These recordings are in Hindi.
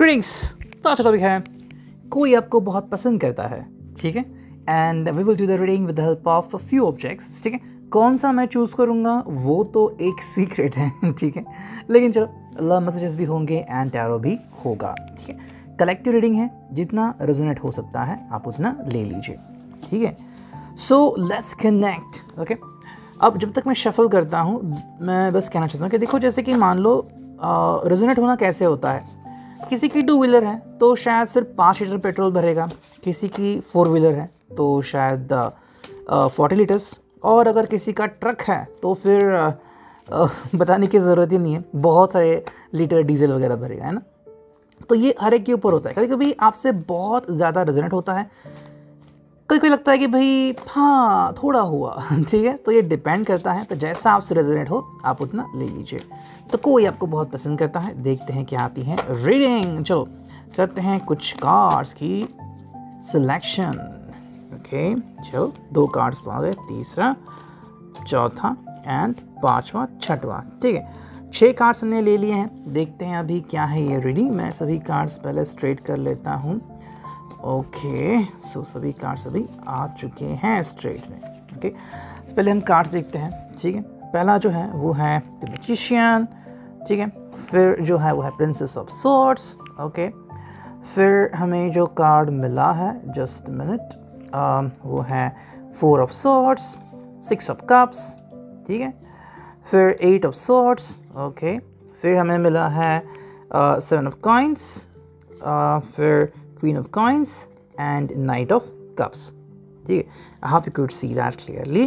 रीडिंग्स तो अच्छा टॉपिक है, कोई आपको बहुत पसंद करता है, ठीक है, and we will do the reading with the help of a few objects, ठीक है। कौन सा मैं चूज़ करूँगा वो तो एक सीक्रेट है, ठीक है, लेकिन चलो लव मैसेजेस भी होंगे एंड टैरो भी होगा, ठीक है। कलेक्टिव रीडिंग है, जितना रेजोनेट हो सकता है आप उतना ले लीजिए, ठीक है। So let's connect, okay. अब जब तक मैं शफल करता हूँ मैं बस कहना चाहता हूँ कि देखो, जैसे कि मान लो रेजोनेट होना कैसे होता है। किसी की 2 व्हीलर है तो शायद सिर्फ 5 लीटर पेट्रोल भरेगा, किसी की 4 व्हीलर है तो शायद 40 लीटर्स, और अगर किसी का ट्रक है तो फिर बताने की ज़रूरत ही नहीं है, बहुत सारे लीटर डीजल वगैरह भरेगा, है ना। तो ये हर एक के ऊपर होता है। कभी कभी आपसे बहुत ज़्यादा रेजोनेट होता है, कभी कभी लगता है कि भाई हाँ थोड़ा हुआ, ठीक है। तो ये डिपेंड करता है, तो जैसा आपसे रेजोनेट हो आप उतना ले लीजिए। तो कोई आपको बहुत पसंद करता है, देखते हैं क्या आती है रीडिंग। चलो करते हैं कुछ कार्ड्स की सिलेक्शन, ओके। चलो 2 कार्ड्स तो आ गए, तीसरा, चौथा एंड 5वां, 6वां, ठीक है। 6 कार्ड्स हमने ले लिए हैं, देखते हैं अभी क्या है ये रीडिंग। मैं सभी कार्ड्स पहले स्ट्रेट कर लेता हूँ, ओके। सो सभी कार्ड्स अभी आ चुके हैं स्ट्रेट में, ओके। तो पहले हम कार्ड्स देखते हैं, ठीक है। पहला जो है वो है द मैजिशियन, ठीक है। फिर जो है वो है प्रिंसेस ऑफ स्वॉर्ड्स, ओके। फिर हमें जो कार्ड मिला है, जस्ट मिनट, वो है 4 ऑफ स्वॉर्ड्स, 6 ऑफ कप्स, ठीक है। फिर 8 ऑफ स्वॉर्ड्स, ओके। फिर हमें मिला है 7 ऑफ कॉइंस, फिर Queen of Coins and Knight of Cups, ठीक है। I hope you could see that clearly,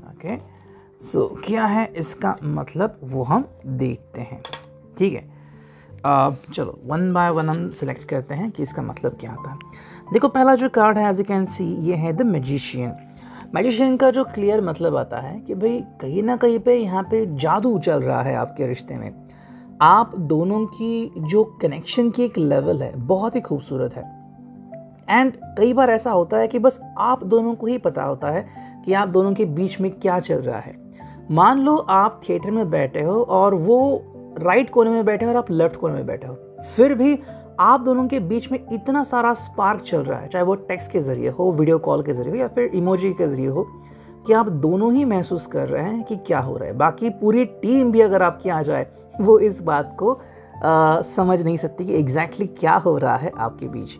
okay. So क्या है इसका मतलब वो हम देखते हैं, ठीक है। चलो 1 बाय 1 हम सिलेक्ट करते हैं कि इसका मतलब क्या आता है। देखो पहला जो कार्ड है, एज यू कैन सी, ये है द मैजिशियन। मैजिशियन का जो क्लियर मतलब आता है कि भाई कहीं ना कहीं पे यहाँ पे जादू चल रहा है आपके रिश्ते में। आप दोनों की जो कनेक्शन की एक लेवल है बहुत ही खूबसूरत है, एंड कई बार ऐसा होता है कि बस आप दोनों को ही पता होता है कि आप दोनों के बीच में क्या चल रहा है। मान लो आप थिएटर में बैठे हो और वो राइट कोने में बैठे हो और आप लेफ्ट कोने में बैठे हो, फिर भी आप दोनों के बीच में इतना सारा स्पार्क चल रहा है, चाहे वो टेक्स्ट के जरिए हो, वीडियो कॉल के जरिए हो, या फिर इमोजी के जरिए हो, कि आप दोनों ही महसूस कर रहे हैं कि क्या हो रहा है। बाकी पूरी टीम भी अगर आपकी आ जाए वो इस बात को समझ नहीं सकती कि एग्जैक्टली क्या हो रहा है आपके बीच।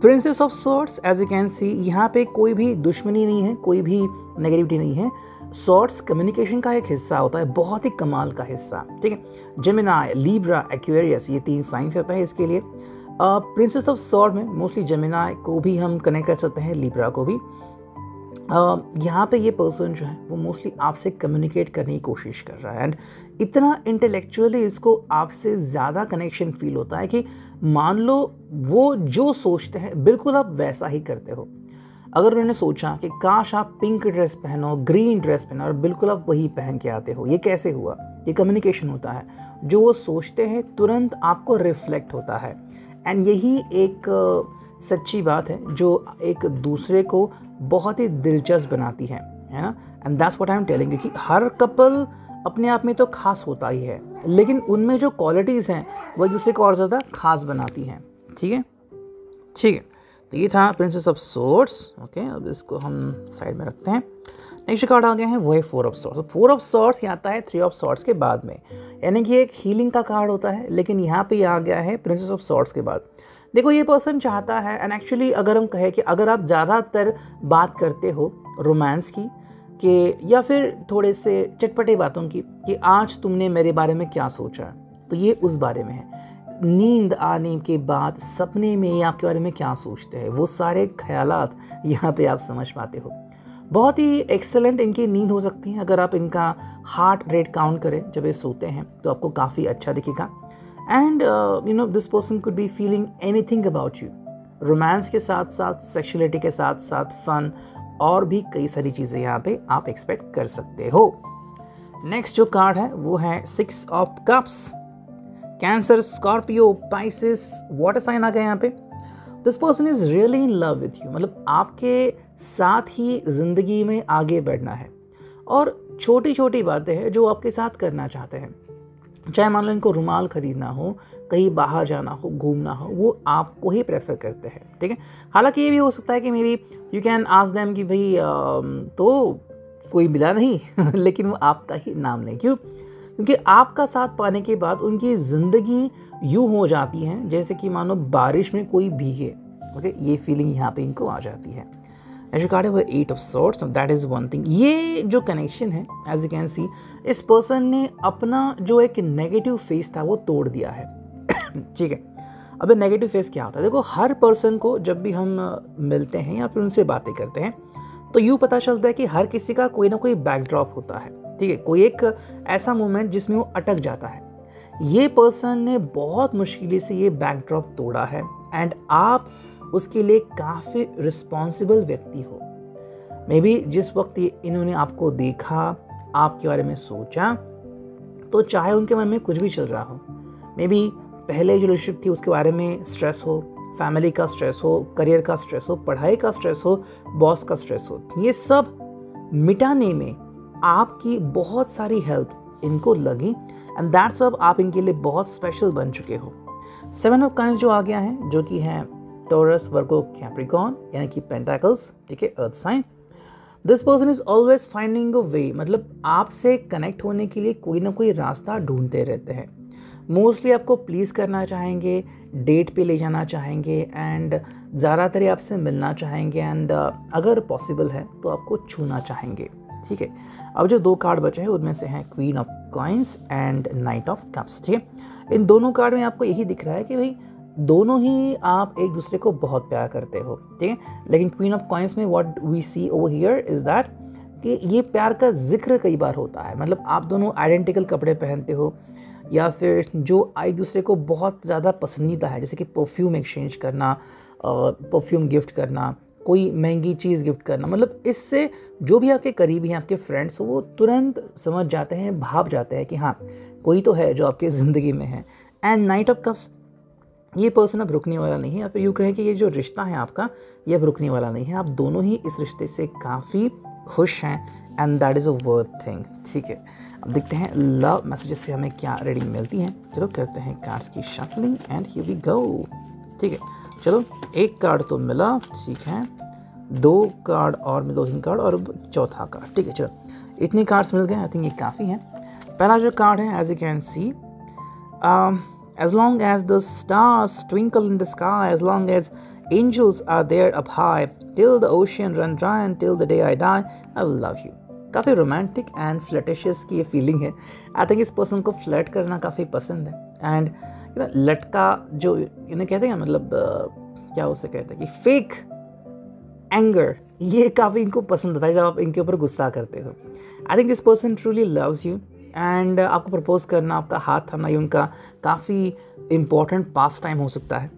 Princess of swords, as you can see, यहाँ पे कोई भी दुश्मनी नहीं है, कोई भी नेगेटिविटी नहीं है। स्वॉर्ड्स कम्युनिकेशन का एक हिस्सा होता है, बहुत ही कमाल का हिस्सा, ठीक है। जेमिनाई, लिब्रा, एक्वेरियस, ये 3 साइंस होता है इसके लिए। प्रिंसेस ऑफ स्वॉर्ड में मोस्टली जेमिनाई को भी हम कनेक्ट कर सकते हैं, लिब्रा को भी। यहाँ पे ये पर्सन जो है वो मोस्टली आपसे कम्युनिकेट करने की कोशिश कर रहा है, एंड इतना इंटेलेक्चुअली इसको आपसे ज़्यादा कनेक्शन फील होता है कि मान लो वो जो सोचते हैं बिल्कुल आप वैसा ही करते हो। अगर उन्होंने सोचा कि काश आप पिंक ड्रेस पहनो, ग्रीन ड्रेस पहनो, और बिल्कुल आप वही पहन के आते हो, ये कैसे हुआ? ये कम्युनिकेशन होता है। जो वो सोचते हैं तुरंत आपको रिफ्लेक्ट होता है, एंड यही एक सच्ची बात है जो एक दूसरे को बहुत ही दिलचस्प बनाती है ना। And that's what I am telling you कि हर कपल अपने आप में तो खास होता ही है, लेकिन उनमें जो क्वालिटीज़ हैं वो एक दूसरे को और ज़्यादा खास बनाती हैं, ठीक है, ठीक है। तो ये था प्रिंसेस ऑफ स्वॉर्ड्स, ओके। अब इसको हम साइड में रखते हैं। नेक्स्ट कार्ड आ गए हैं वो है 4 ऑफ स्वॉर्ड्स। 4 ऑफ स्वॉर्ड्स ये आता है 3 ऑफ स्वॉर्ड्स के बाद में, यानी कि एक हीलिंग का कार्ड होता है, लेकिन यहाँ पे आ गया है प्रिंसेस ऑफ स्वॉर्ड्स के बाद। देखो ये पर्सन चाहता है, एंड एक्चुअली अगर हम कहें कि अगर आप ज़्यादातर बात करते हो रोमांस की कि या फिर थोड़े से चटपटे बातों की कि आज तुमने मेरे बारे में क्या सोचा, तो ये उस बारे में है। नींद आने के बाद सपने में ये आपके बारे में क्या सोचते हैं, वो सारे ख्यालात यहाँ पे आप समझ पाते हो। बहुत ही एक्सेलेंट इनकी नींद हो सकती है। अगर आप इनका हार्ट रेट काउंट करें जब ये सोते हैं तो आपको काफ़ी अच्छा दिखेगा। And you know this person could be feeling anything about you. Romance के साथ साथ सेक्सुअलिटी के साथ साथ फन और भी कई सारी चीज़ें यहाँ पे आप एक्सपेक्ट कर सकते हो। नेक्स्ट जो कार्ड है वो है 6 of cups. Cancer, Scorpio, Pisces, water sign आ गए यहाँ पे। This person is really in love with you, मतलब आपके साथ ही जिंदगी में आगे बढ़ना है, और छोटी छोटी बातें हैं जो आपके साथ करना चाहते हैं। चाहे मान लो इनको रुमाल खरीदना हो, कहीं बाहर जाना हो, घूमना हो, वो आपको ही प्रेफर करते हैं, ठीक है। हालांकि ये भी हो सकता है कि may be you can ask them कि भाई तो कोई मिला नहीं लेकिन वो आपका ही नाम नहीं, क्यों? क्योंकि आपका साथ पाने के बाद उनकी ज़िंदगी यूँ हो जाती है जैसे कि मानो बारिश में कोई भीगे, ओके, ये फीलिंग यहाँ पे इनको आ जाती है। एज यू कार्ड है 8 of swords, that is one thing. ये जो कनेक्शन है, एज यू कैन सी, इस पर्सन ने अपना जो एक नेगेटिव फेस था वो तोड़ दिया है ठीक है। अब नेगेटिव फेस क्या होता है? देखो, हर पर्सन को जब भी हम मिलते हैं या फिर उनसे बातें करते हैं तो यूँ पता चलता है कि हर किसी का कोई ना कोई बैकड्रॉप होता है, ठीक है, कोई एक ऐसा मोमेंट जिसमें वो अटक जाता है। ये पर्सन ने बहुत मुश्किल से ये बैकड्रॉप तोड़ा है एंड आप उसके लिए काफ़ी रिस्पॉन्सिबल व्यक्ति हो। मे बी जिस वक्त इन्होंने आपको देखा, आपके बारे में सोचा, तो चाहे उनके मन में कुछ भी चल रहा हो, मे बी पहले जो रिलेशनशिप थी उसके बारे में स्ट्रेस हो, फैमिली का स्ट्रेस हो, करियर का स्ट्रेस हो, पढ़ाई का स्ट्रेस हो, बॉस का स्ट्रेस हो, ये सब मिटाने में आपकी बहुत सारी हेल्प इनको लगी एंड दैट्स अब आप इनके लिए बहुत स्पेशल बन चुके हो। 7 ऑफ काइंड्स जो आ गया है, जो कि है टॉरस, वर्गो, कैप्रिकॉर्न, यानी कि पेंटाकल्स, ठीक है, earth sign. This person is always finding a way, मतलब आपसे कनेक्ट होने के लिए कोई ना कोई रास्ता ढूंढते रहते हैं। मोस्टली आपको प्लीज़ करना चाहेंगे, डेट पे ले जाना चाहेंगे एंड ज़्यादातर ये आपसे मिलना चाहेंगे एंड अगर पॉसिबल है तो आपको छूना चाहेंगे, ठीक है। अब जो 2 कार्ड बचे हैं उनमें से हैं queen of coins and night of cups, ठीक है। इन दोनों कार्ड में आपको यही दिख रहा है कि भाई दोनों ही आप एक दूसरे को बहुत प्यार करते हो, ठीक है। लेकिन क्वीन ऑफ कॉइंस में what we see over here is that कि ये प्यार का जिक्र कई बार होता है, मतलब आप दोनों आइडेंटिकल कपड़े पहनते हो या फिर जो एक दूसरे को बहुत ज़्यादा पसंदीदा है, जैसे कि परफ्यूम एक्सचेंज करना, परफ्यूम गिफ्ट करना, कोई महंगी चीज़ गिफ्ट करना, मतलब इससे जो भी आपके करीबी हैं, आपके फ्रेंड्स हो, वो तुरंत समझ जाते हैं, भाप जाते हैं कि हाँ कोई तो है जो आपकी ज़िंदगी में है। एंड नाइट ऑफ कप्स, ये पर्सन अब रुकने वाला नहीं है, या फिर यूँ कहें कि ये जो रिश्ता है आपका, ये अब रुकने वाला नहीं है। आप दोनों ही इस रिश्ते से काफ़ी खुश हैं and that is a worth thing, ठीक है। अब देखते हैं लव मैसेजेस से हमें क्या रीडिंग मिलती है। चलो करते हैं कार्ड्स की shuffling and here we go, ठीक है। चलो, 1 कार्ड तो मिला, ठीक है, 2 कार्ड और 2-3 कार्ड और चौथा कार्ड, ठीक है। चलो, इतने कार्ड्स मिल गए, आई थिंक ये काफ़ी है। पहला जो कार्ड है, as you can see, as long as the stars twinkle in the sky, as long as angels are there up high, till the ocean run dry and till the day I die, I will love you। काफ़ी रोमांटिक एंड फ्लर्टिशियस की ये फीलिंग है। आई थिंक इस पर्सन को फ्लर्ट करना काफ़ी पसंद है एंड लटका जो इन्हें कहते हैं, मतलब क्या उसे कहते हैं कि फेक एंगर, ये काफ़ी इनको पसंद आता है जब आप इनके ऊपर गुस्सा करते हो। I think this person truly loves you and आपको प्रपोज करना, आपका हाथ थामना, ये उनका काफ़ी इंपॉर्टेंट पास टाइम हो सकता है।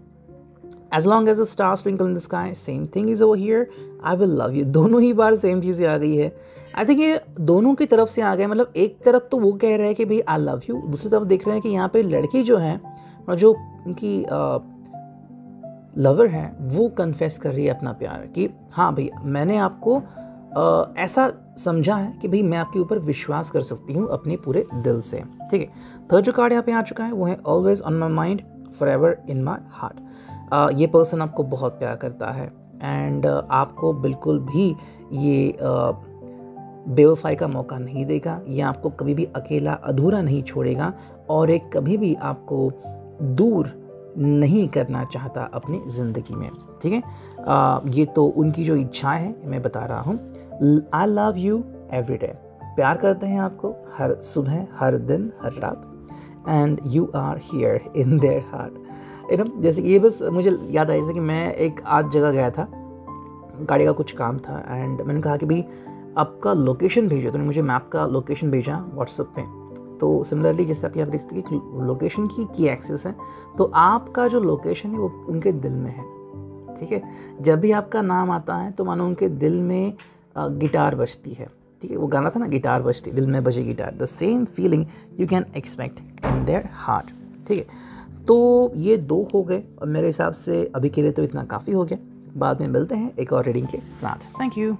As long as the stars twinkle in the sky, same thing is over here, I will love you. दोनों ही बार सेम चीज़ें आ गई है। आई थिंक ये दोनों की तरफ से आ गए, मतलब एक तरफ तो वो कह रहे हैं कि भाई आई लव यू, दूसरी तरफ देख रहे हैं कि यहाँ पे लड़की जो है और जो उनकी लवर है वो कन्फेस कर रही है अपना प्यार कि हाँ भाई मैंने आपको ऐसा समझा है कि भाई मैं आपके ऊपर विश्वास कर सकती हूँ अपने पूरे दिल से, ठीक है। थर्ड जो कार्ड यहाँ पे आ चुका है वो है always on my mind for ever in my heart. ये पर्सन आपको बहुत प्यार करता है एंड आपको बिल्कुल भी ये बेवफाई का मौका नहीं देगा, ये आपको कभी भी अकेला अधूरा नहीं छोड़ेगा और एक कभी भी आपको दूर नहीं करना चाहता अपनी ज़िंदगी में, ठीक है। ये तो उनकी जो इच्छाएं हैं मैं बता रहा हूँ। I love you every day, प्यार करते हैं आपको हर सुबह, हर दिन, हर रात and you are here in their heart. एकदम जैसे कि ये बस मुझे याद आया, जैसे कि मैं एक आज जगह गया था, गाड़ी का कुछ काम था एंड मैंने कहा कि भाई आपका लोकेशन भेजो, तो उन्होंने मुझे मैप का लोकेशन भेजा व्हाट्सएप पे। तो सिमिलरली जैसे आप यहाँ देख सकते हैं लोकेशन की एक्सेस है, तो आपका जो लोकेशन है वो उनके दिल में है, ठीक है। जब भी आपका नाम आता है तो मानो उनके दिल में गिटार बजती है, ठीक है। वो गाना था ना, गिटार बजती, दिल में बजे guitar, the same feeling you can expect in their heart, ठीक है। तो ये 2 हो गए और मेरे हिसाब से अभी के लिए तो इतना काफ़ी हो गया। बाद में मिलते हैं एक और रीडिंग के साथ। Thank you.